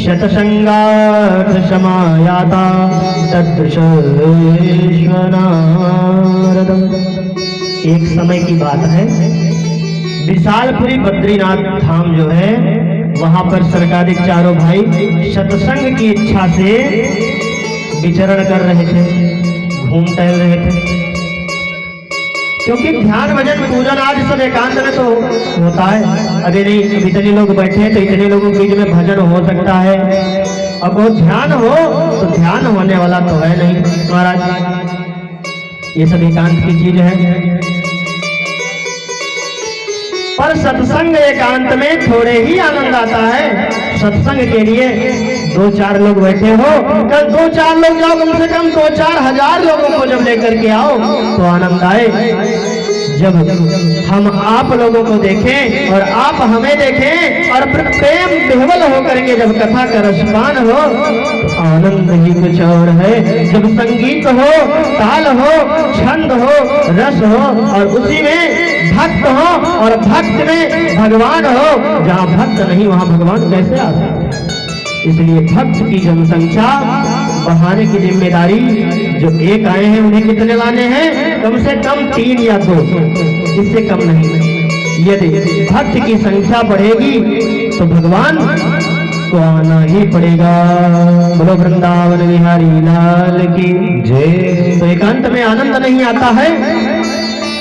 शतसंगाथ समायाता तदृशेश्वनारदम्। एक समय की बात है, विशालपुरी बद्रीनाथ धाम जो है वहां पर सरकारिक चारों भाई सत्संग की इच्छा से विचरण कर रहे थे, घूम टहल रहे थे। क्योंकि ध्यान भजन पूजन आज सब एकांत में तो होता है। अरे नहीं, अब इतने लोग बैठे हैं तो इतने लोगों के बीच में भजन हो सकता है। अब वो ध्यान हो तो ध्यान होने वाला तो है नहीं महाराज, ये सब एकांत की चीज है। पर सत्संग एकांत में थोड़े ही आनंद आता है। सत्संग के लिए 2-4 लोग बैठे हो, कल 2-4 लोग जाओ, कम से कम 2-4 हजार लोगों को जब लेकर के आओ तो आनंद आए। जब हम आप लोगों को देखें और आप हमें देखें और प्रेम विह्वल होकर के जब कथा का रसपान हो तो आनंद ही कुछ और है। जब संगीत हो, ताल हो, छंद हो, रस हो और उसी में भक्त हो और भक्त में भगवान हो। जहाँ भक्त नहीं वहाँ भगवान कैसे आ सकते? इसलिए भक्त की जनसंख्या बढ़ाने की जिम्मेदारी, जो एक आए हैं उन्हें कितने लाने हैं? कम से कम 3 या 2, इससे कम नहीं। यदि भक्त की संख्या बढ़ेगी तो भगवान को आना ही पड़ेगा। बोलो वृंदावन बिहारी लाल की जय। तो एकांत में आनंद नहीं आता है।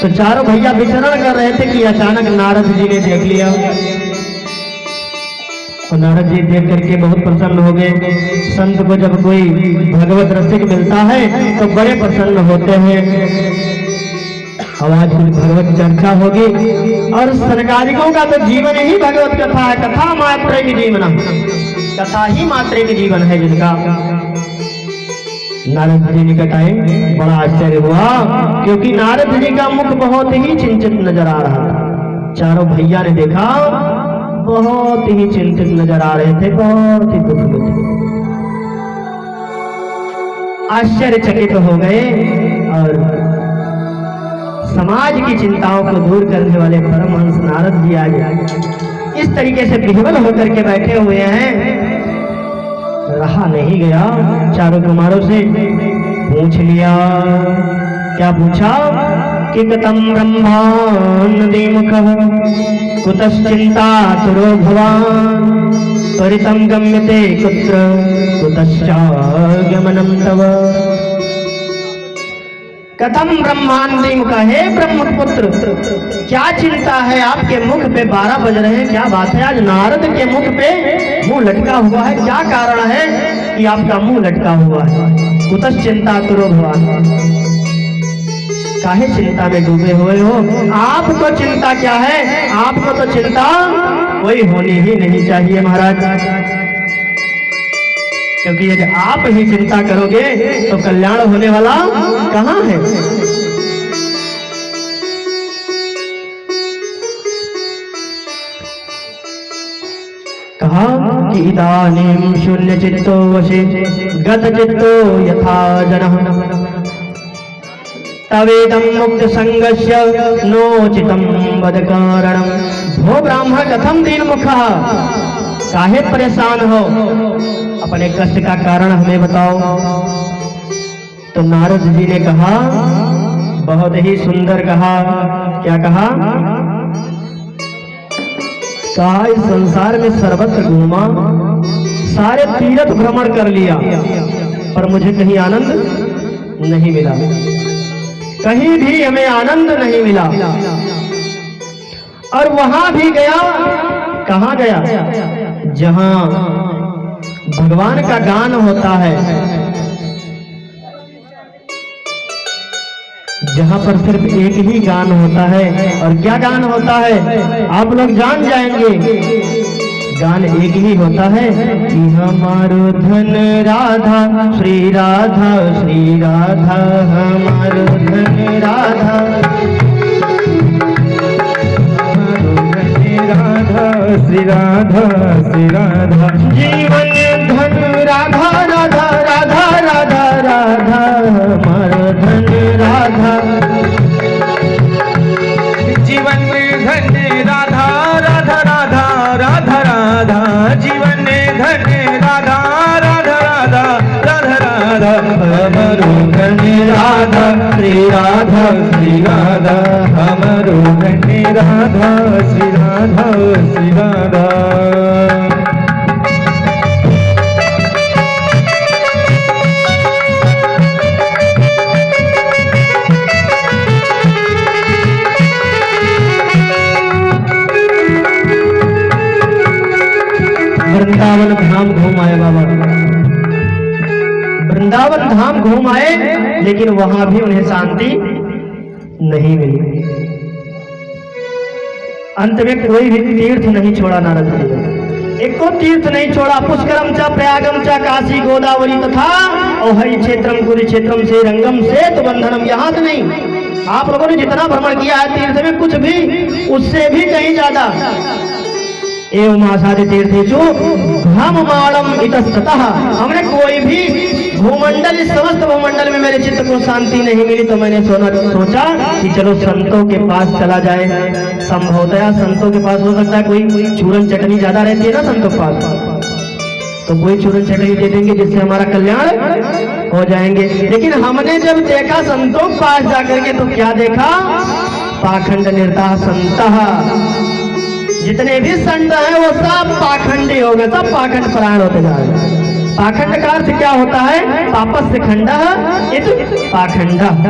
तो चारों भैया विचरण कर रहे थे कि अचानक नारद जी ने देख लिया। और नारद जी देख करके बहुत प्रसन्न हो गए। संत को जब कोई भगवत रसिक मिलता है तो बड़े प्रसन्न होते हैं। आज भगवत चर्चा होगी और सरकारिकों का तो जीवन ही भगवत कथा है। कथा मात्र की जीवन, कथा ही मात्र की जीवन है जिनका। नारद जी निकट आए, बड़ा आश्चर्य हुआ क्योंकि नारद जी का मुख बहुत ही चिंतित नजर आ रहा था। चारों भैया ने देखा बहुत ही चिंतित नजर आ रहे थे, बहुत ही दुख में थे। आश्चर्यचकित हो गए और समाज की चिंताओं को दूर करने वाले परमहंस नारद जी आज इस तरीके से विह्वल होकर के बैठे हुए हैं। रहा नहीं गया, चारों कुमारों से पूछ लिया। क्या पूछा? कि कथम ब्रह्मानंदीमुखः कुतश्चिन्तातुरो भवान् त्वरितं गम्यते कुत्र कुतश्चागमनं तव। कथम ब्रह्मानंदीमुख, हे ब्रह्मपुत्र, क्या चिंता है? आपके मुख पे 12 बज रहे हैं, क्या बात है? आज नारद के मुख पे मुंह लटका हुआ है, क्या कारण है कि आपका मुंह लटका हुआ है? कुतश्चिन्तातुरो भवान्, काहे चिंता में डूबे हुए हो? आपको चिंता क्या है? आपको तो चिंता कोई होनी ही नहीं चाहिए महाराज, क्योंकि यदि आप ही चिंता करोगे तो कल्याण होने वाला कहाँ है? कहा कि इदानीं शून्य चित्तो वशे गत चित्तो यथा जनः तवेदं मुक्त संगस्य नोचितं वद कारणम्। भो ब्राह्मण कथम दीनमुखः, काहे परेशान हो? अपने कष्ट का कारण हमें बताओ। तो नारद जी ने कहा, बहुत ही सुंदर कहा। क्या कहा? इस संसार में सर्वत्र घूमा, सारे तीर्थ भ्रमण कर लिया, पर मुझे कहीं आनंद नहीं मिला, कहीं भी हमें आनंद नहीं मिला। और वहां भी गया, कहां गया? जहां भगवान का गान होता है, जहां पर सिर्फ एक ही गान होता है। और क्या गान होता है? आप लोग जान जाएंगे। गान एक ही होता है कि हमारो धन राधा श्री राधा, श्री राधा हमारो धन राधा, हमारो धन राधा श्री राधा, श्री राधा जीवन धन राधा राधा राधा राधा राधा हमारो धन राधा, जीवन धन राधा राधा राधा राधा राधा जीवन धन राधा राधा राधा राधा राधा हमरो घने राधा श्री राधा श्री राधा हमरो घने राधा श्री राधा श्री राधा। वृंदावन धाम घूम आए बाबा, वृंदावन धाम घूम आए, लेकिन वहां भी उन्हें शांति नहीं मिली। अंत में कोई भी तीर्थ नहीं छोड़ा नारद जी, एक को तीर्थ नहीं छोड़ा। पुष्करम च प्रयागम च काशी गोदावरी तथा हरि क्षेत्रम कुरुक्षेत्रम से रंगम से तो बंधनम, यहाँ से नहीं। आप लोगों ने जितना भ्रमण किया है तीर्थ में, कुछ भी उससे भी कहीं ज्यादा। एवं आसादि तीर्थेषु भ्रममाणम इतस्ततः, हमने कोई भी भूमंडल, इस समस्त भूमंडल में मेरे चित्त को शांति नहीं मिली, तो मैंने सोचा कि चलो संतों के पास चला जाए। संभवतया संतों के पास हो सकता है कोई चूरन चटनी ज्यादा रहती है ना संतों के पास, तो कोई चूरन चटनी दे देंगे जिससे हमारा कल्याण हो जाएंगे। लेकिन हमने जब देखा संतों के पास जाकर के, तो क्या देखा? पाखंड निर्ता संतः, जितने भी संत हैं वो सब पाखंडी हो गए, सब पाखंड परायण होते जा रहे हैं। पाखंड का अर्थ क्या होता है? पापस्य खंडः इति पाखंडः,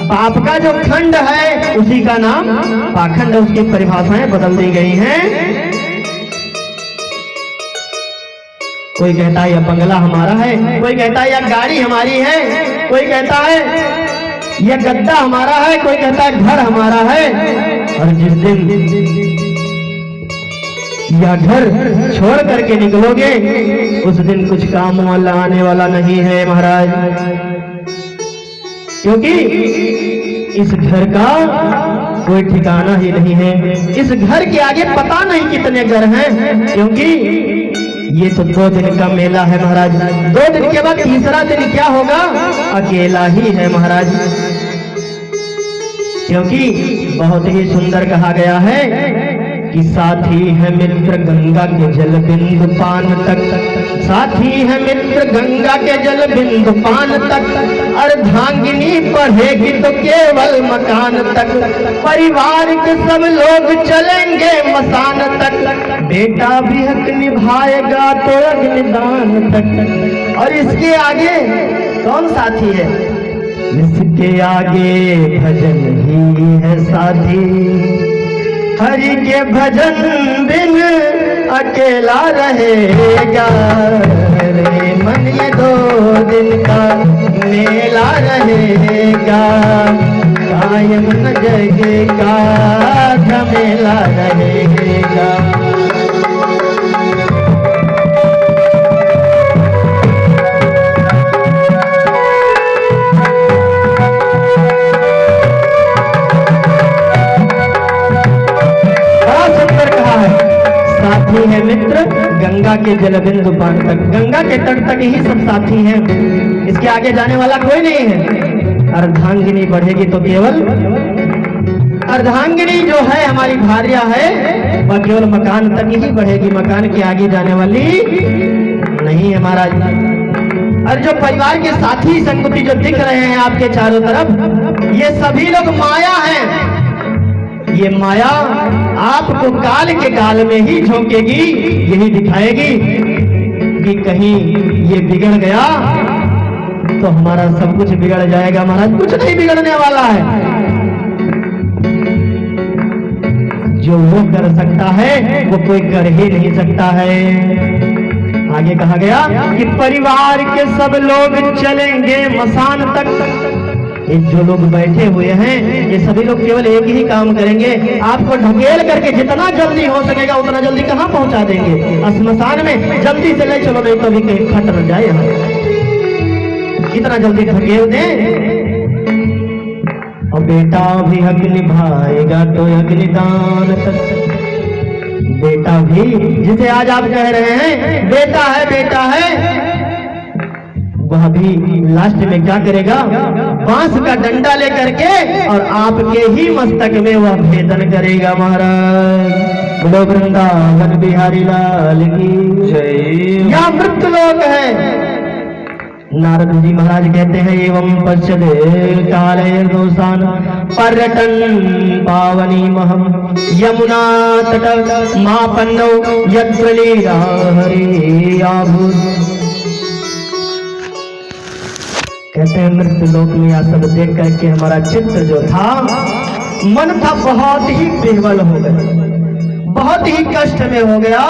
पाप का जो खंड है उसी का नाम पाखंड, उसकी परिभाषाएं बदल दी गई हैं। कोई कहता है यह बंगला हमारा है, कोई कहता है यह गाड़ी हमारी है, कोई कहता है यह गद्दा हमारा है, कोई कहता है घर हमारा है। और जिस दिन या घर छोड़ करके निकलोगे उस दिन कुछ काम वाला आने वाला नहीं है महाराज, क्योंकि इस घर का कोई ठिकाना ही नहीं है। इस घर के आगे पता नहीं कितने घर हैं, क्योंकि ये तो 2 दिन का मेला है महाराज। 2 दिन के बाद तीसरा दिन क्या होगा? अकेला ही है महाराज, क्योंकि बहुत ही सुंदर कहा गया है कि साथी है मित्र गंगा के जल बिंदु पान तक, साथी है मित्र गंगा के जल बिंदु पान तक, अर्धांगिनी बढ़ेगी तो केवल मकान तक, परिवार के सब लोग चलेंगे मसान तक, बेटा भी हक निभाएगा तो अग्निदान तक। और इसके आगे कौन साथी है? इसके आगे भजन ही है साथी, हरि के भजन बिन अकेला रहेगा रे मन, ये 2 दिन का मेला रहेगा, कायम न जगेगा झमेला रहेगा। साथी है मित्र गंगा के जल बिंदु पान तक, गंगा के तट तक ही सब साथी हैं, इसके आगे जाने वाला कोई नहीं है। अर्धांगिनी बढ़ेगी तो केवल, अर्धांगिनी जो है हमारी भार्या है, वह केवल मकान तक ही बढ़ेगी, मकान के आगे जाने वाली नहीं है महाराज। और जो परिवार के साथी संगति जो दिख रहे हैं आपके चारों तरफ, ये सभी लोग माया हैं। ये माया आपको काल के काल में ही झोंकेगी, यही दिखाएगी कि कहीं ये बिगड़ गया तो हमारा सब कुछ बिगड़ जाएगा। महाराज कुछ नहीं बिगड़ने वाला है, जो वो कर सकता है वो कोई कर ही नहीं सकता है। आगे कहा गया कि परिवार के सब लोग चलेंगे मसान तक। ये जो लोग बैठे हुए हैं ये सभी लोग केवल एक ही काम करेंगे, आपको ढकेल करके जितना जल्दी हो सकेगा उतना जल्दी कहाँ पहुंचा देंगे? स्मशान में जल्दी से ले चलो, नहीं तो अभी कहीं फट न जाए यहाँ, इतना जल्दी ढकेल दें। और बेटा भी हक निभाएगा तो अग्निदान तक, बेटा भी जिसे आज आप कह रहे हैं बेटा है बेटा है, वह भी लास्ट में क्या करेगा, बांस का डंडा लेकर के और आपके ही मस्तक में वह भेदन करेगा। महाराज बोलो वृंदावन बिहारी लाल की जय। यह मृत्यु लोक है। नारद जी महाराज कहते हैं एवं पश्चिदे काले दोषान पर्यटन पावनी महम यमुना तट मापन्नो यत्र लीला हरि आभूत। कहते हैं मृत्यु लोक में यह सब देख करके हमारा चित्त जो था, मन था, बहुत ही विह्वल हो गया, बहुत ही कष्ट में हो गया।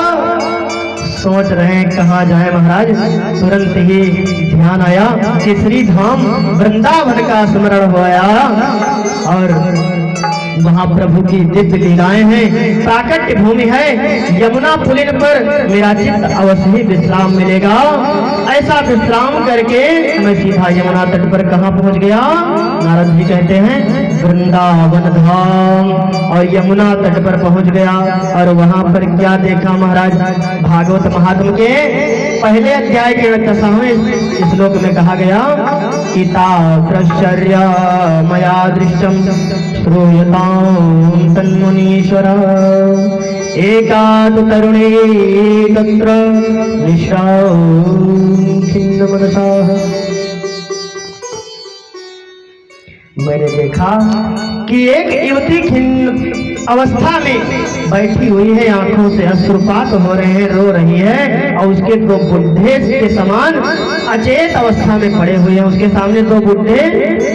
सोच रहे हैं कहाँ जाए महाराज। तुरंत ही ध्यान आया कि श्री धाम वृंदावन का स्मरण हो आया और वहाँ प्रभु की दिव्य लीलाएं हैं, प्राकट्य भूमि है, यमुना पुलिन पर मेरा चित्त अवश्य ही विश्राम मिलेगा। ऐसा विश्राम करके मैं सीधा यमुना तट पर कहाँ पहुँच गया। नारद जी कहते हैं वृंदावन धाम और यमुना तट पर पहुँच गया। और वहाँ पर क्या देखा महाराज। भागवत महात्म के पहले अध्याय के 38वें श्लोक में कहा गया कि तात्रश्चर्या मया दृष्टम श्रूयतां तन्मुनीश्वर एकादु तरुणी तत्र निश्राव खिन्न मनसाः। मैंने देखा कि एक युवती खिन्न अवस्था में बैठी हुई है, आंखों से अश्रुपात हो रहे हैं, रो रही है और उसके दो बुढ़े के समान अचेत अवस्था में पड़े हुए हैं। उसके सामने दो बुढ़े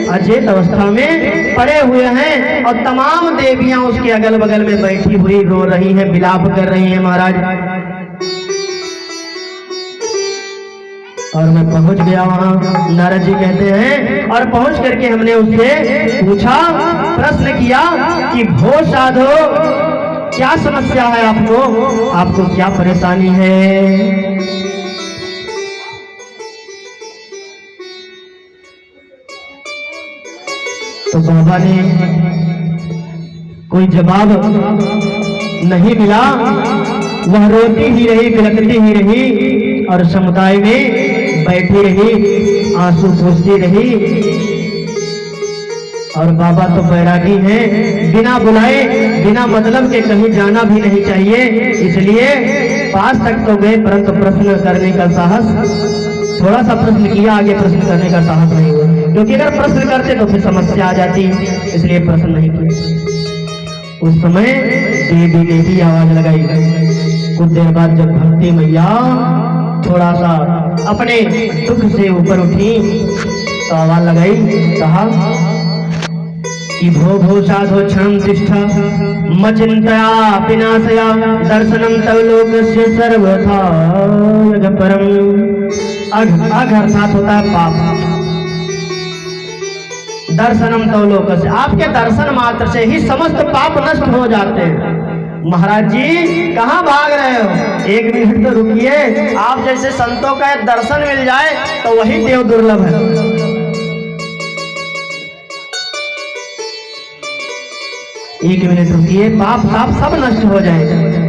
अचेत अवस्था में पड़े हुए हैं और तमाम देवियां उसके अगल बगल में बैठी हुई रो रही हैं, विलाप कर रही हैं महाराज। और मैं पहुंच गया वहां। नारद जी कहते हैं और पहुंच करके हमने उससे पूछा, प्रश्न किया कि भो साधो क्या समस्या है आपको क्या परेशानी है। तो बाबा ने कोई जवाब नहीं मिला, वह रोती ही रही, बिलखती ही रही और समुदाय में बैठी रही, आंसू पोंछती रही। और बाबा तो बैरागी हैं, बिना बुलाए बिना मतलब के कहीं जाना भी नहीं चाहिए, इसलिए पास तक तो गए परंतु प्रश्न करने का साहस, थोड़ा सा प्रश्न किया, आगे प्रश्न करने का साहस नहीं हुआ, क्योंकि अगर प्रश्न करते तो फिर समस्या आ जाती, इसलिए प्रश्न नहीं किया। उस समय देवी ने भी आवाज लगाई। कुछ देर बाद जब भक्ति मैया थोड़ा सा अपने दुख से ऊपर उठी तो आवाज लगाई, कहा कि भो भो साधो क्षणं तिष्ठ मचिन्तया विनाशया दर्शनं तव लोकस्य सर्वथा यज्ञ परम। अघ अर्थात होता है पाप। दर्शनम तव लोकस्य, आपके दर्शन मात्र से ही समस्त पाप नष्ट हो जाते हैं। महाराज जी कहाँ भाग रहे हो, एक मिनट तो रुकिए। आप जैसे संतों का दर्शन मिल जाए तो वही देव दुर्लभ है। एक मिनट रुकिए, पाप ताप सब नष्ट हो जाएगा।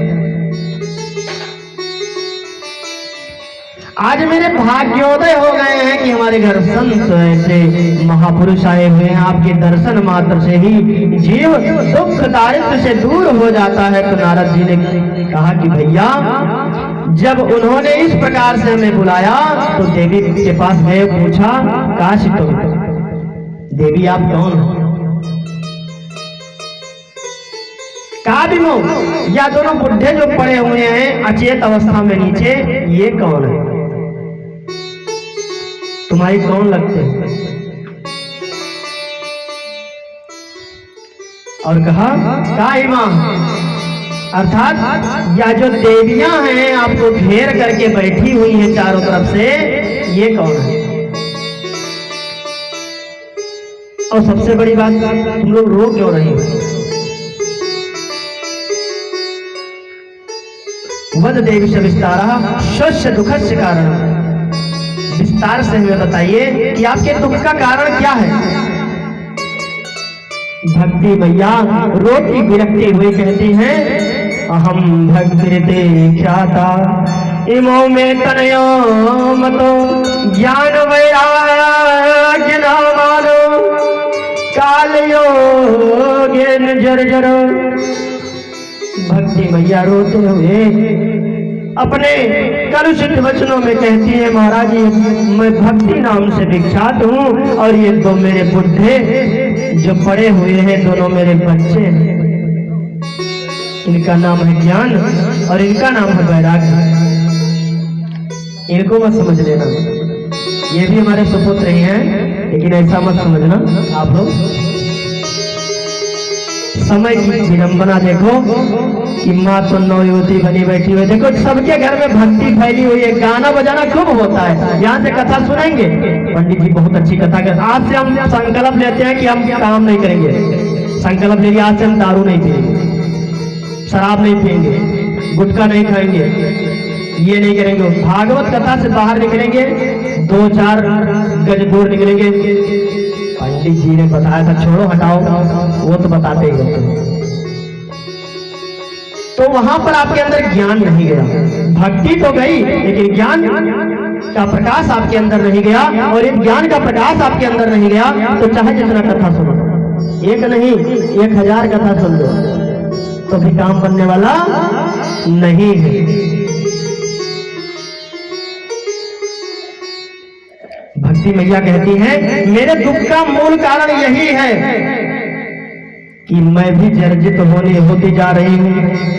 आज मेरे भाग्योदय हो गए हैं कि हमारे घर संत ऐसे महापुरुष आए हुए हैं। आपके दर्शन मात्र से ही जीव दुख दारिद्र्य से दूर हो जाता है। तो नारद जी ने कहा कि भैया, जब उन्होंने इस प्रकार से हमें बुलाया तो देवी के पास गए, पूछा काशी तो देवी आप कौन हो। कादिमो या दोनों बुढ़े जो पड़े हुए हैं अचेत अवस्था में नीचे, ये कौन है, तुम्हारी कौन लगते हैं। और कहा काइमा, अर्थात या जो देवियां हैं आपको घेर करके बैठी हुई हैं चारों तरफ से, ये कौन है। और सबसे बड़ी बात, तुम लोग रो क्यों रहे हो। वद देवी से विस्तारा शस्य दुखस्य कारण, विस्तार से हमें बताइए कि आपके दुख का कारण क्या है। भक्ति भैया रोती बिलखती हुई कहती हैं, अहम भक्ति ख्याता इमो में तनयो मतो ज्ञान वैराग्य न मानो काल योगेन जर्जर। भक्ति मैया रोते हुए अपने कलुषित वचनों में कहती है, महाराज मैं भक्ति नाम से विख्यात हूँ और ये दो मेरे बुढ़े जो पड़े हुए हैं दोनों मेरे बच्चे हैं, इनका नाम है ज्ञान और इनका नाम है वैराग्य। इनको मत समझ लेना, ये भी हमारे सुपुत्र ही हैं, लेकिन ऐसा मत समझना आप लोग। समय की विडंबना देखो कि माँ तो नौ युवती बनी बैठी हुई, देखो सबके घर में भक्ति फैली हुई है, गाना बजाना खूब होता है। यहाँ से कथा सुनेंगे, पंडित जी बहुत अच्छी कथा कर। आज से हम संकल्प लेते हैं कि हम काम नहीं करेंगे, संकल्प ले लिया आज से हम दारू नहीं पिएंगे, शराब नहीं पिएंगे, गुटखा नहीं खाएंगे, ये नहीं करेंगे। भागवत कथा से बाहर निकलेंगे, 2-4 गज दूर निकलेंगे। पंडित जी ने बताया था, छोड़ो हटाओ, वो तो बताते ही होते। तो वहां पर आपके अंदर ज्ञान नहीं गया, भक्ति तो गई लेकिन ज्ञान का प्रकाश आपके अंदर नहीं गया। और एक ज्ञान का प्रकाश आपके अंदर नहीं गया तो चाहे जितना कथा सुनो, एक नहीं 1000 कथा सुन लो तो भी काम बनने वाला नहीं है। भक्ति मैया कहती है, मेरे दुख का मूल कारण यही है कि मैं भी जर्जित होती जा रही हूँ।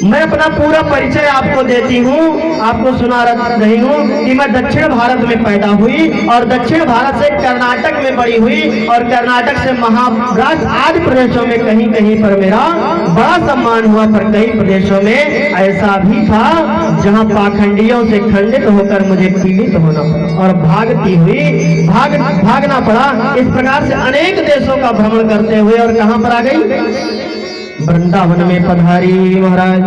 मैं अपना पूरा परिचय आपको देती हूँ, आपको सुना रही हूँ कि मैं दक्षिण भारत में पैदा हुई और दक्षिण भारत से कर्नाटक में बड़ी हुई और कर्नाटक से महाराष्ट्र आदि प्रदेशों में कहीं कहीं पर मेरा बड़ा सम्मान हुआ, पर कई प्रदेशों में ऐसा भी था जहाँ पाखंडियों से खंडित होकर मुझे पीड़ित होना पड़ा और भागती हुई भागना पड़ा। इस प्रकार से अनेक देशों का भ्रमण करते हुए और कहाँ पर आ गई, वृंदावन में पधारी। महाराज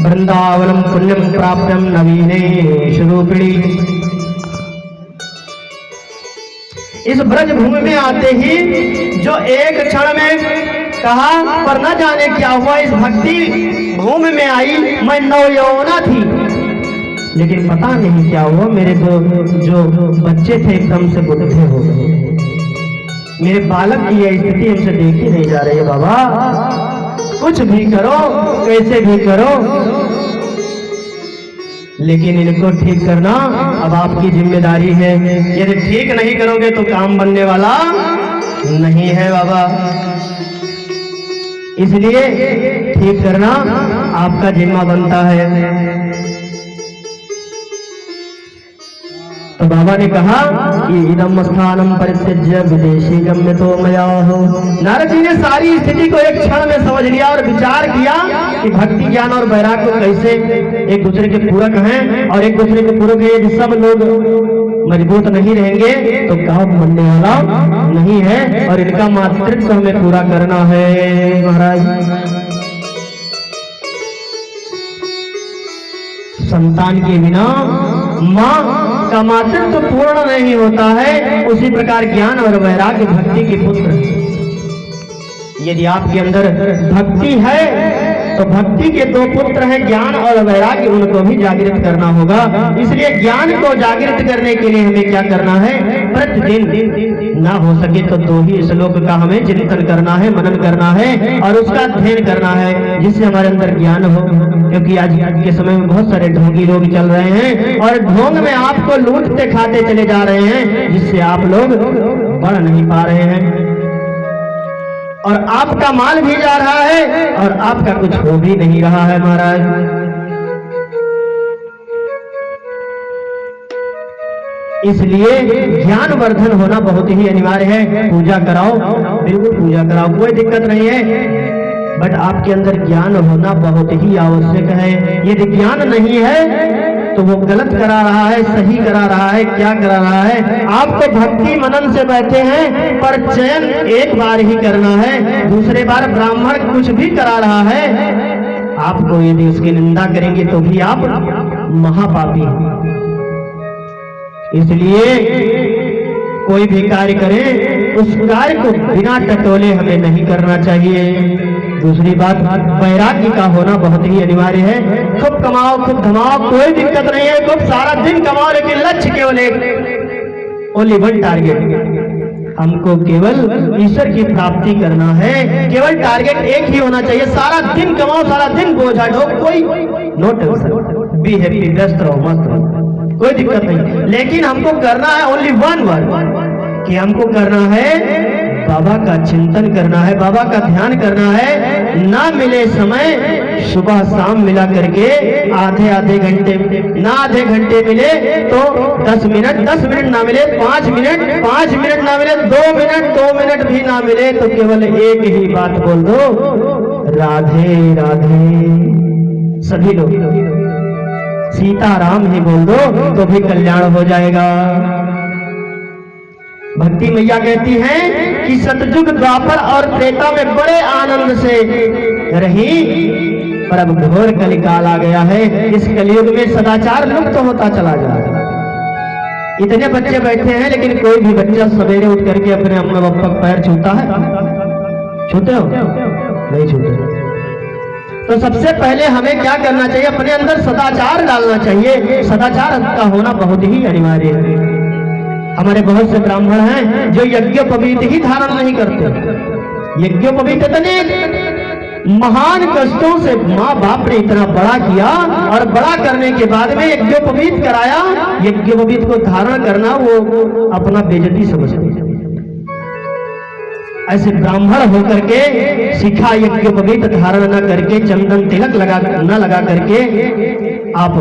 वृंदावनम पुण्यम प्राप्तम नवीने स्वरूपिणी। इस ब्रज भूमि में आते ही जो एक क्षण में कहा, पर न जाने क्या हुआ, इस भक्ति भूमि में आई मैं नवयौवना थी, लेकिन पता नहीं क्या हुआ, मेरे जो बच्चे थे एकदम से बुढ़े हो गए। मेरे बालक की यह स्थिति हमसे देखी नहीं जा रही है। बाबा कुछ भी करो, कैसे भी करो, लेकिन इनको ठीक करना अब आपकी जिम्मेदारी है। यदि ठीक नहीं करोगे तो काम बनने वाला नहीं है बाबा, इसलिए ठीक करना आपका जिम्मा बनता है। तो बाबा ने कहा कि इदम स्थानम परित्यज्य विदेशी गम्यतो मया हो। नारद जी ने सारी स्थिति को एक क्षण में समझ लिया और विचार किया कि भक्ति ज्ञान और वैराग्य को कैसे एक दूसरे के पूरक हैं और एक दूसरे के पूरक है। यदि सब लोग मजबूत नहीं रहेंगे तो काम बनने वाला नहीं है और इनका मातृत्व हमें पूरा करना है। महाराज संतान के बिना माँ का मातृत्व पूर्ण नहीं होता है, उसी प्रकार ज्ञान और वैराग्य भक्ति के पुत्र। यदि आपके अंदर भक्ति है तो भक्ति के 2 पुत्र हैं, ज्ञान और वैराग्य, उनको भी जागृत करना होगा। इसलिए ज्ञान को जागृत करने के लिए हमें क्या करना है, प्रतिदिन ना हो सके तो 2 ही श्लोक का हमें चिंतन करना है, मनन करना है और उसका अध्ययन करना है, जिससे हमारे अंदर ज्ञान हो। क्योंकि आज के समय में बहुत सारे ढोंगी लोग चल रहे हैं और ढोंग में आपको लूटते खाते चले जा रहे हैं, जिससे आप लोग बढ़ नहीं पा रहे हैं और आपका माल भी जा रहा है और आपका कुछ हो भी नहीं रहा है। महाराज इसलिए ज्ञान वर्धन होना बहुत ही अनिवार्य है। पूजा कराओ, बिल्कुल पूजा कराओ, कोई दिक्कत नहीं है, बट आपके अंदर ज्ञान होना बहुत ही आवश्यक है। यदि ज्ञान नहीं है तो वो गलत करा रहा है, सही करा रहा है, क्या करा रहा है। आप तो भक्ति मनन से बैठे हैं, पर चयन एक बार ही करना है, दूसरे बार ब्राह्मण कुछ भी करा रहा है, आपको यदि उसकी निंदा करेंगे तो भी आप महापापी हैं। इसलिए कोई भी कार्य करें, उस कार्य को बिना टटोले हमें नहीं करना चाहिए। दूसरी बात, वैराग्य का होना बहुत ही अनिवार्य है। खूब कमाओ, खूब धमाओ, कोई दिक्कत नहीं है, खूब सारा दिन कमाओ, लेकिन लक्ष्य केवल एक, ओनली वन टारगेट, हमको केवल ईश्वर की प्राप्ति करना है। केवल टारगेट एक ही होना चाहिए। सारा दिन कमाओ, सारा दिन बोझा ढो, कोई नो टेंशन, बी हैप्पी, व्यस्त रहो, मस्त रहो, कोई दिक्कत नहीं। लेकिन हमको करना है ओनली वन वर्ड, कि हमको करना है बाबा का चिंतन करना है, बाबा का ध्यान करना है। ना मिले समय, सुबह शाम मिला करके आधे आधे घंटे, ना आधे घंटे मिले तो 10 मिनट, 10 मिनट ना मिले 5 मिनट, 5 मिनट ना मिले 2 मिनट, 2 मिनट भी ना मिले तो केवल एक ही बात बोल दो, राधे राधे। सभी लोग सीताराम ही बोल दो तो भी कल्याण हो जाएगा। भक्ति मैया कहती हैं कि सतयुग, द्वापर और त्रेता में बड़े आनंद से रही, पर अब घोर कलिकाल आ गया है। इस कलयुग में सदाचार लुप्त होता चला जा रहा है। इतने बच्चे बैठे हैं लेकिन कोई भी बच्चा सवेरे उठ करके अपने अम्मा पापा का पैर छूता है? छूते हो? नहीं छूते। तो सबसे पहले हमें क्या करना चाहिए? अपने अंदर सदाचार डालना चाहिए। सदाचार का होना बहुत ही अनिवार्य है। हमारे बहुत से ब्राह्मण हैं जो यज्ञोपवीत ही धारण नहीं करते। यज्ञोपवीत इतने महान कष्टों से माँ बाप ने इतना बड़ा किया और बड़ा करने के बाद में यज्ञोपवीत कराया, यज्ञोपवीत को धारण करना वो अपना बेइज्जती समझते हैं। ऐसे ब्राह्मण होकर के शिखा यज्ञोपवीत धारण न करके, चंदन तिलक न लगा करके आप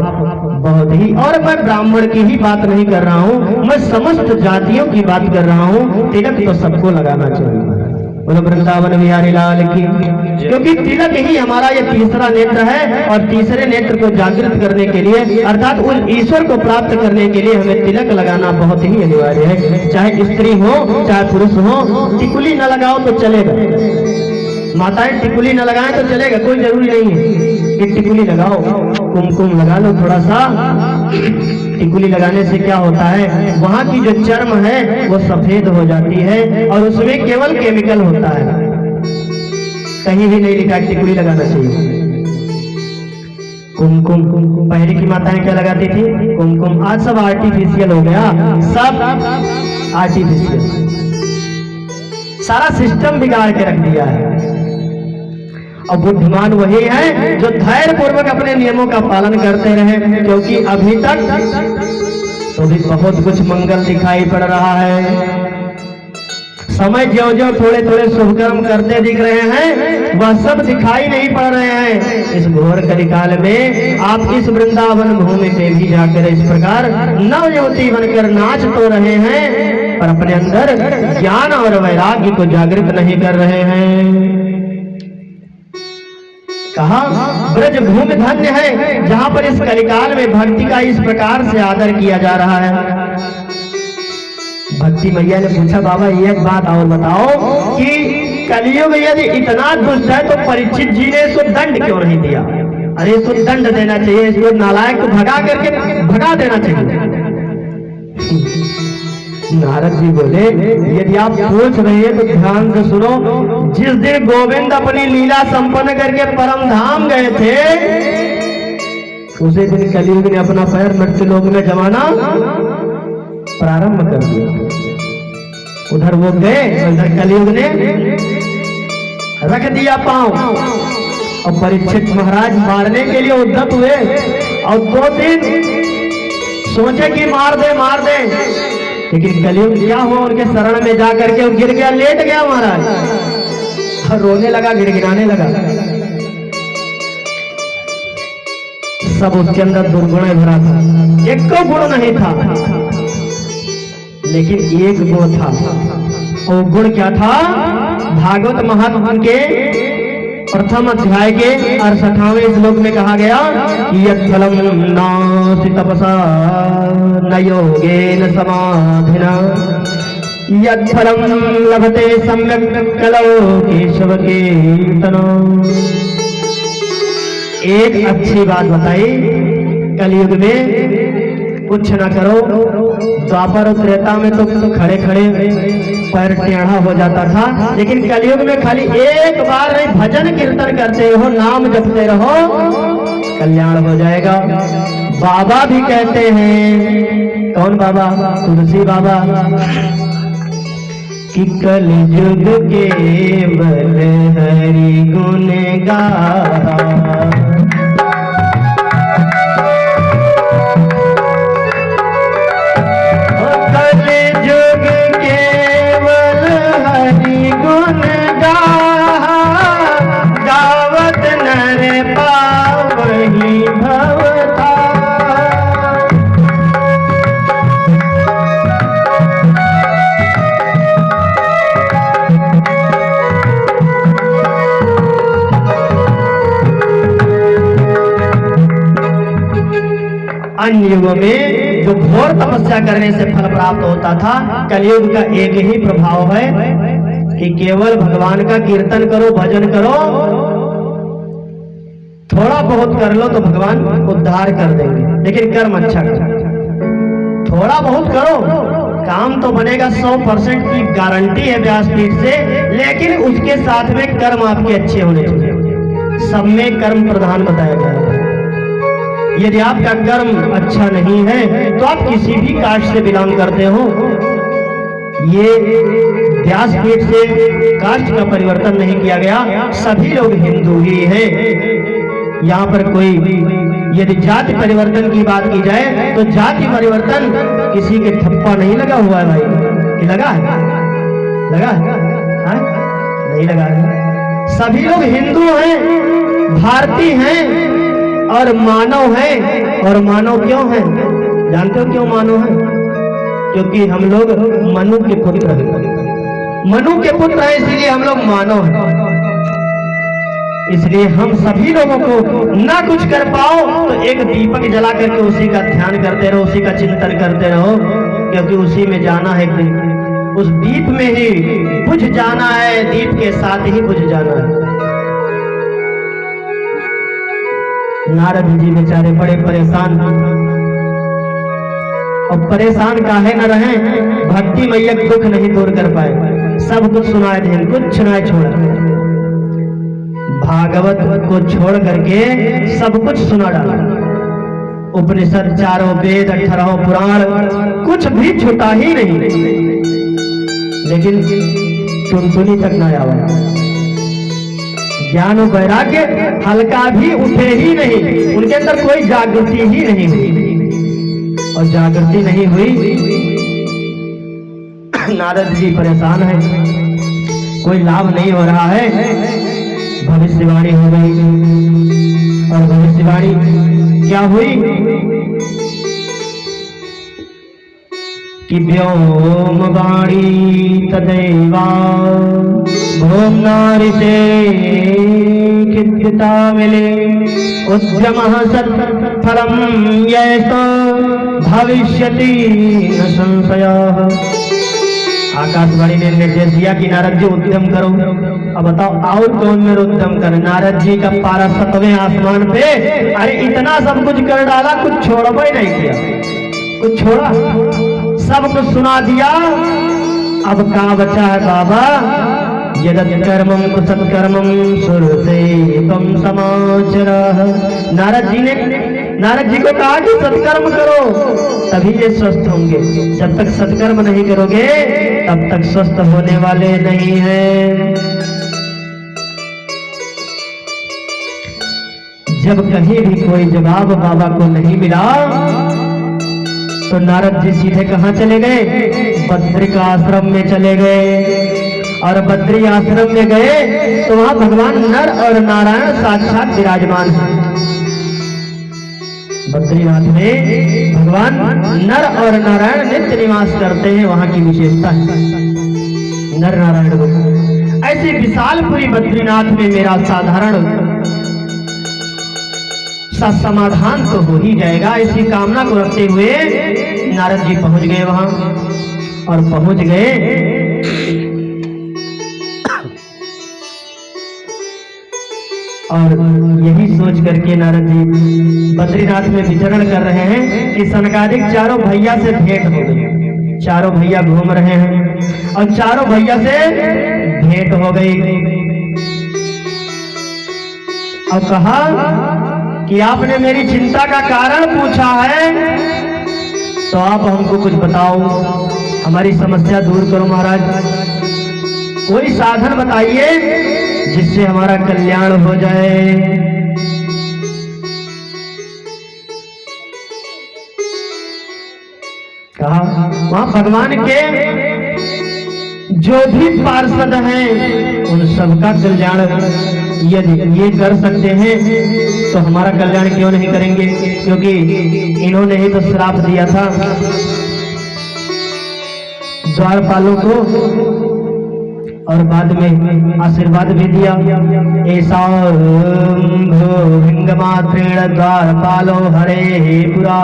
बहुत ही, और मैं ब्राह्मण की ही बात नहीं कर रहा हूँ, मैं समस्त जातियों की बात कर रहा हूँ। तिलक तो सबको लगाना चाहिए। बोलो वृंदावन बिहारी लाल की। क्योंकि तिलक ही हमारा ये तीसरा नेत्र है और तीसरे नेत्र को जागृत करने के लिए अर्थात उन ईश्वर को प्राप्त करने के लिए हमें तिलक लगाना बहुत ही अनिवार्य है। चाहे स्त्री हो चाहे पुरुष हो, टिकुली न लगाओ तो चलेगा। माताएं टिकुली न लगाएं तो चलेगा, कोई जरूरी नहीं है कि टिकुली लगाओ। कुमकुम लगा लो थोड़ा सा। टिकुली लगाने से क्या होता है, वहां की जो चर्म है वो सफेद हो जाती है और उसमें केवल केमिकल होता है। कहीं भी नहीं लिखा टिकुली लगाना चाहिए। कुमकुम, पहले की माताएं क्या लगाती थी? कुमकुम। आज सब आर्टिफिशियल हो गया, सब आर्टिफिशियल, सारा सिस्टम बिगाड़ के रख दिया है। और बुद्धिमान वही है जो धैर्य पूर्वक अपने नियमों का पालन करते रहे, क्योंकि अभी तक तो भी बहुत कुछ मंगल दिखाई पड़ रहा है। समय ज्यों ज्यों थोड़े थोड़े शुभकर्म करते दिख रहे हैं, वह सब दिखाई नहीं पड़ रहे हैं। इस घोर कलिकाल में आप इस वृंदावन भूमि पे भी जाकर इस प्रकार नवयुवती बनकर नाच तो रहे हैं, पर अपने अंदर ज्ञान और वैराग्य को जागृत नहीं कर रहे हैं। कहा ब्रज भूमि धन्य है जहां पर इस कलिकाल में भक्ति का इस प्रकार से आदर किया जा रहा है। भक्ति मैया ने पूछा, बाबा एक बात और बताओ कि कलियुग यदि इतना दुष्ट है तो परीक्षित जी ने इसको दंड क्यों नहीं दिया? अरे इसको दंड देना चाहिए, इसको नालायक को भगा करके भगा देना चाहिए। नारद जी बोले, यदि आप पूछ रहे हैं तो ध्यान से सुनो। जिस दिन गोविंद अपनी लीला संपन्न करके परम धाम गए थे, उसी दिन कलियुग ने अपना पैर मृत्यु लोक में जमाना प्रारंभ कर दिया। उधर वो गए, उधर कलियुग ने रख दिया पांव। और परीक्षित महाराज मारने के लिए उद्धत हुए और 2 दिन सोचे कि मार दे, लेकिन कलियुग क्या हुआ, उनके शरण में जाकर के गिर गया, लेट गया महाराज, रोने लगा, गिड़गिड़ाने लगा। सब उसके अंदर दुर्गुण भरा था, एक को गुण नहीं था, लेकिन एक गुण था। वो गुण क्या था? भागवत महात्म्य के प्रथम अध्याय के 68वें श्लोक में कहा गया कि यत्फलम नास्ति तपसा न योगेन समाधिना यत्फलम लभते सम्यक् कलौ केशव कीर्तनो। एक अच्छी बात बताई, कलयुग में कुछ ना करो। द्वापर और त्रेता में तो खड़े खड़े पैर टेढ़ा हो जाता था, लेकिन कलयुग में खाली एक बार भजन कीर्तन करते रहो, नाम जपते रहो, कल्याण हो जाएगा। बाबा भी कहते हैं, कौन बाबा? तुलसी बाबा, कि कलयुग केवल हरि गुण गाहा, कलयुग केवल हरि गुण गाहा, गावत नर पावहि भवता। अन्य युगों में जो घोर तपस्या करने से फल प्राप्त होता था, कलयुग का एक ही प्रभाव है कि केवल भगवान का कीर्तन करो, भजन करो, थोड़ा बहुत कर लो तो भगवान उद्धार कर देंगे, लेकिन कर्म अच्छा करो। थोड़ा बहुत करो, काम तो बनेगा 100% की गारंटी है व्यासपीठ से, लेकिन उसके साथ में कर्म आपके अच्छे होने चाहिए। सब में कर्म प्रधान बताया गया है। यदि आपका कर्म अच्छा नहीं है तो आप किसी भी कास्ट से बिलोंग करते हो, ये व्यासपीठ से कास्ट का परिवर्तन नहीं किया गया, सभी लोग हिंदू ही हैं। यहाँ पर कोई यदि जाति परिवर्तन की बात की जाए तो जाति परिवर्तन किसी के ठप्पा नहीं लगा हुआ है भाई, कि लगा है? लगा है? नहीं लगा है। सभी लोग हिंदू हैं, भारतीय हैं और मानव हैं। और मानव क्यों हैं? जानते हो क्यों मानव हैं? क्योंकि हम लोग मनु के पुत्र हैं। मनु के पुत्र हैं, इसलिए हम लोग मानव हैं। इसलिए हम सभी लोगों को ना कुछ कर पाओ तो एक दीपक जला करके उसी का ध्यान करते रहो, उसी का चिंतन करते रहो, क्योंकि उसी में जाना है एक दिन। उस दीप में ही बुझ जाना है, दीप के साथ ही बुझ जाना है। नारद जी बेचारे बड़े परेशान, और परेशान काहे न रहे, भक्ति मैया दुख नहीं दूर कर पाए। सब कुछ सुनाए थे, कुछ सुनाए छोड़ा, भागवत को छोड़ करके सब कुछ सुना डाला। उपनिषद, चारों वेद, 18 पुराण, कुछ भी छूटा ही नहीं, लेकिन टुनटुनी तक न आया। ज्ञान और वैराग्य हल्का भी उठे ही नहीं, उनके अंदर कोई जागृति ही नहीं हुई, और जागृति नहीं हुई। नारद जी परेशान है, कोई लाभ नहीं हो रहा है। भविष्यवाणी हो गई, और भविष्यवाणी क्या हुई कि व्योम वाणी तदैवा भूम्ना ऋषे खिद्यता मिले उद्यमः सत्फलम् यैषो भविष्यति न संशयः। आकाशवाणी ने निर्देश दिया कि नारद जी उद्यम करो। अब बताओ और कौन में उद्यम करे? नारद जी का पारा 7वें आसमान पे, अरे इतना सब कुछ कर डाला, कुछ छोड़ा ही नहीं किया, कुछ छोड़ा, सब कुछ सुना दिया। अब कहाँ बचा है बाबा? यदत् कर्मं कुसत्कर्मं सुरते तम समाचरः। नारद जी को कहा कि सत्कर्म करो तभी ये स्वस्थ होंगे, जब तक सत्कर्म नहीं करोगे तब तक स्वस्थ होने वाले नहीं हैं। जब कहीं भी कोई जवाब बाबा को नहीं मिला तो नारद जी सीधे कहाँ चले गए? बद्रिक आश्रम में चले गए। और बद्री आश्रम में गए तो वहां भगवान नर और नारायण साक्षात विराजमान हैं। बद्रीनाथ में भगवान नर और नारायण नित्य निवास करते हैं, वहां की विशेषता है नर नारायण को। ऐसे विशालपुरी बद्रीनाथ में मेरा साधारण सा समाधान तो हो ही जाएगा, इसी कामना को रखते हुए नारद जी पहुंच गए वहां। और पहुंच गए और यही सोच करके नारद जी बद्रीनाथ में विचरण कर रहे हैं कि सनकादिक चारों भैया से भेंट हो गई। चारों भैया घूम रहे हैं और चारों भैया से भेंट हो गई और कहा कि आपने मेरी चिंता का कारण पूछा है, तो आप हमको कुछ बताओ, हमारी समस्या दूर करो महाराज। कोई साधन बताइए जिससे हमारा कल्याण हो जाए। कहा वहां भगवान के जो भी पार्षद हैं उन सबका कल्याण यदि ये कर सकते हैं तो हमारा कल्याण क्यों नहीं करेंगे, क्योंकि इन्होंने ही तो श्राप दिया था द्वारपालों को और बाद में आशीर्वाद भी दिया। ऐसा हिंगमात्रेण द्वारपालो हरे पुरा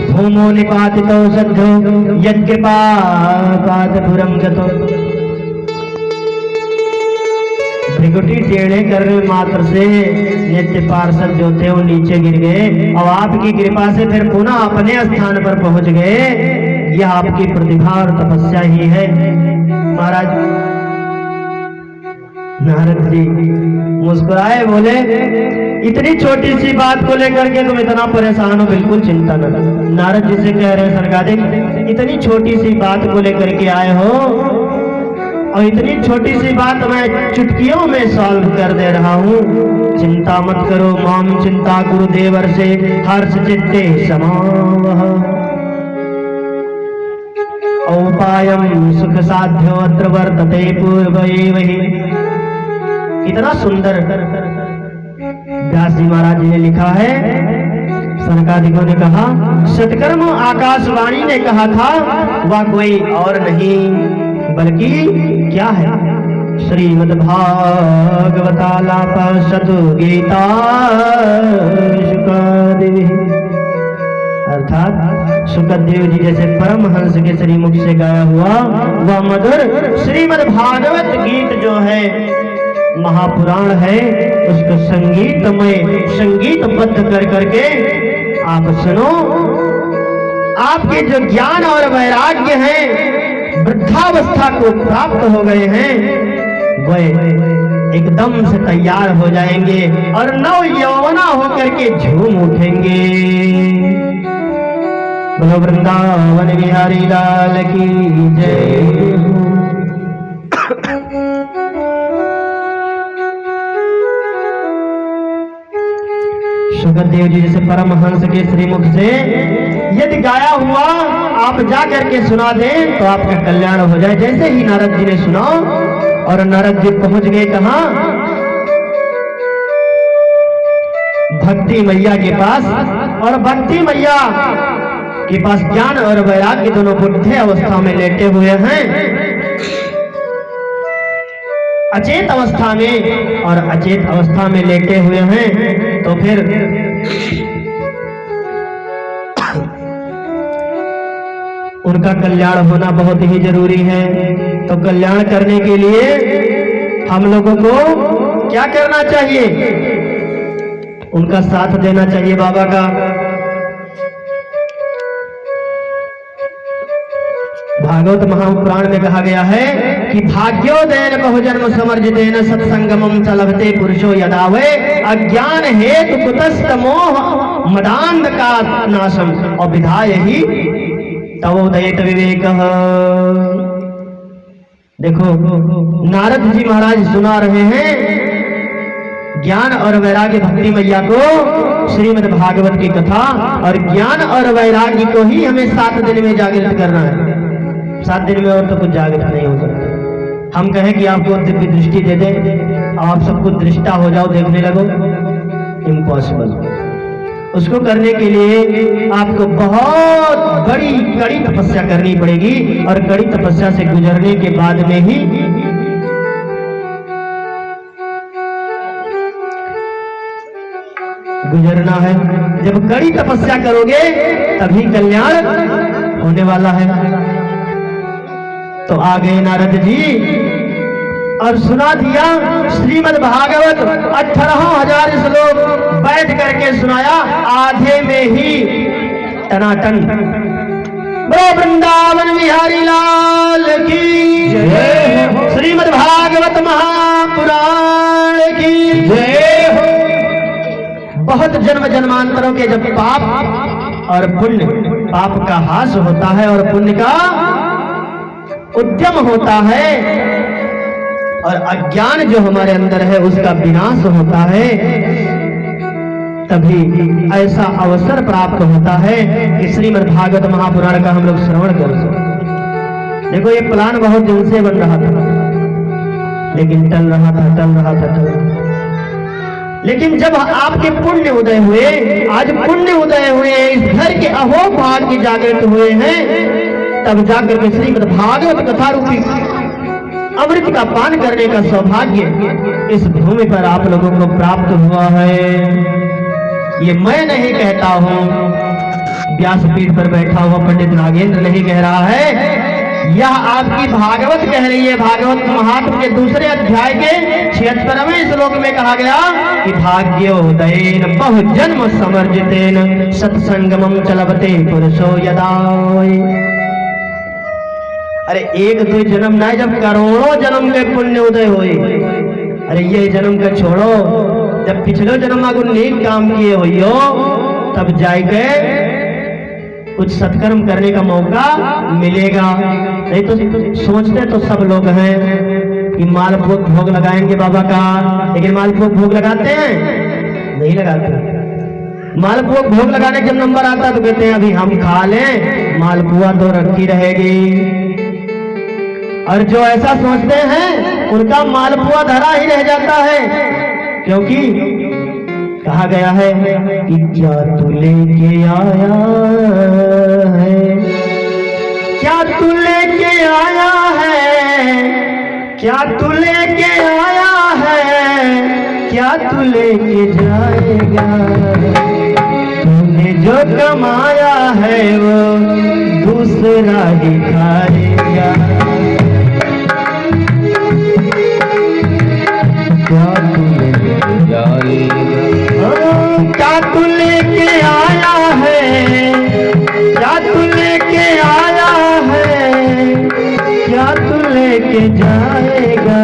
भूमो निपातितो सद्धो यज्ञपातपुरम गतो। भृगुटी टेढ़े करने मात्र से नित्य पार्षद जो थे वो नीचे गिर गए और आपकी कृपा से फिर पुनः अपने स्थान पर पहुंच गए। यह आपकी प्रतिभा और तपस्या ही है महाराज। नारद जी मुस्कुराए, बोले इतनी छोटी सी बात को लेकर के तुम इतना परेशान हो, बिल्कुल चिंता न करो। नारद जी से कह रहे हैं सरकादिक, इतनी छोटी सी बात को लेकर के आए हो और इतनी छोटी सी बात मैं चुटकियों में सॉल्व कर दे रहा हूँ, चिंता मत करो। माम चिंता गुरुदेवर से हर्ष चित्ते समावह औपायम सुख साध्यो अत्र वर्तते पूर्व एव हि। इतना सुंदर व्यास जी महाराज जी ने लिखा है। सनकादिकों ने कहा सत्कर्म आकाशवाणी ने कहा था, वह कोई और नहीं बल्कि क्या है, श्रीमद्भागवतालापनिषदु गीता शुकादेवी, अर्थात सुखदेव जी जैसे परमहंस के श्रीमुख से गाया हुआ वह मधुर श्रीमद्भागवत गीत जो है महापुराण है, उसको संगीतबद्ध कर करके आप सुनो। आपके जो ज्ञान और वैराग्य हैं, वृद्धावस्था को प्राप्त हो गए हैं, वह एकदम से तैयार हो जाएंगे और नव यौवना होकर के झूम उठेंगे। बोलो वृंदावन बिहारी लाल की जय। सुखदेव जी जैसे परमहंस के श्रीमुख से यदि गाया हुआ आप जा करके सुना दें तो आपका कल्याण हो जाए। जैसे ही नारद जी ने सुना और नारद जी पहुंच गए कहां, भक्ति मैया के पास, और भक्ति मैया के पास ज्ञान और वैराग्य दोनों बुद्धे अवस्था में लेटे हुए हैं, अचेत अवस्था में और अचेत अवस्था में लेटे हुए हैं। तो फिर उनका कल्याण होना बहुत ही जरूरी है। तो कल्याण करने के लिए हम लोगों को क्या करना चाहिए, उनका साथ देना चाहिए बाबा का। भागवत महापुराण में कहा गया है कि भाग्योदयन बहुजन्म समर्जितेन सत्संगमं च लभते पुरुषो यदा वे अज्ञान हेतु कुतस्त मोह मदांध का नाशम और विधाय ही तवोदयत विवेकः। देखो नारद जी महाराज सुना रहे हैं ज्ञान और वैराग्य भक्ति मैया को श्रीमद् भागवत की कथा, और ज्ञान और वैराग्य को ही हमें 7 दिन में जागृत करना है। 7 दिन में और तो कुछ जागृत नहीं हो सकता। हम कहें कि आपको दिव्य दृष्टि दे दें, आप सबको दृष्टा हो जाओ, देखने लगो, इम्पॉसिबल। उसको करने के लिए आपको बहुत बड़ी कड़ी तपस्या करनी पड़ेगी, और कड़ी तपस्या से गुजरने के बाद में ही गुजरना है। जब कड़ी तपस्या करोगे तभी कल्याण होने वाला है। तो आ गए नारद जी और सुना दिया श्रीमद् भागवत 18,000 श्लोक बैठ करके सुनाया, आधे में ही टनाटन। बोलो वृंदावन बिहारी लाल की जय हो। श्रीमद् भागवत महापुराण की जय हो। बहुत जन्म जन्मांतरों के जब पाप और पुण्य, पाप का हास होता है और पुण्य का उद्यम होता है, और अज्ञान जो हमारे अंदर है उसका विनाश होता है, तभी ऐसा अवसर प्राप्त होता है कि श्रीमद् भागवत महापुराण का हम लोग श्रवण कर सकें। देखो ये प्लान बहुत दिन से बन रहा था, लेकिन टल रहा था। लेकिन जब आपके पुण्य उदय हुए, आज पुण्य उदय हुए, इस घर के अहो भाग्य जागृत हुए हैं, तब जाकर के श्रीमद् भागवत कथा रूपी अमृत का पान करने का सौभाग्य इस भूमि पर आप लोगों को प्राप्त हुआ है। ये मैं नहीं कहता हूँ, व्यासपीठ पर बैठा हुआ पंडित नागेंद्र नहीं कह रहा है, यह आपकी भागवत कह रही है। भागवत महात्म के दूसरे अध्याय के 76वें श्लोक में कहा गया कि भाग्योदयेन बहुजन्म समर्जितेन सत्संगमं चलवते पुरुषो यदा। अरे एक दो जन्म ना, जब करोड़ों जन्म के पुण्य उदय हुए। अरे ये जन्म का छोड़ो, जब पिछले जन्म में नेक काम किए हो तब जाके कुछ सत्कर्म करने का मौका मिलेगा। नहीं तो सोचते तो सब लोग हैं कि मालपुआ भोग लगाएंगे बाबा का, लेकिन मालपुआ भोग लगाते हैं? नहीं लगाते। मालपुआ भोग लगाने के जब नंबर आता तो कहते हैं अभी हम खा लें, मालपुआ तो रखी रहेगी। और जो ऐसा सोचते हैं उनका मालपुआ धरा ही रह जाता है, क्योंकि कहा गया है कि क्या तू लेके आया है, क्या तू लेके आया है, क्या तू लेके आया है, क्या तू लेके जाएगा। तूने जो कमाया है वो दूसरा ही खाएगा। क्या तू लेके आया है, क्या तू लेके आया है, क्या तू लेके जाएगा।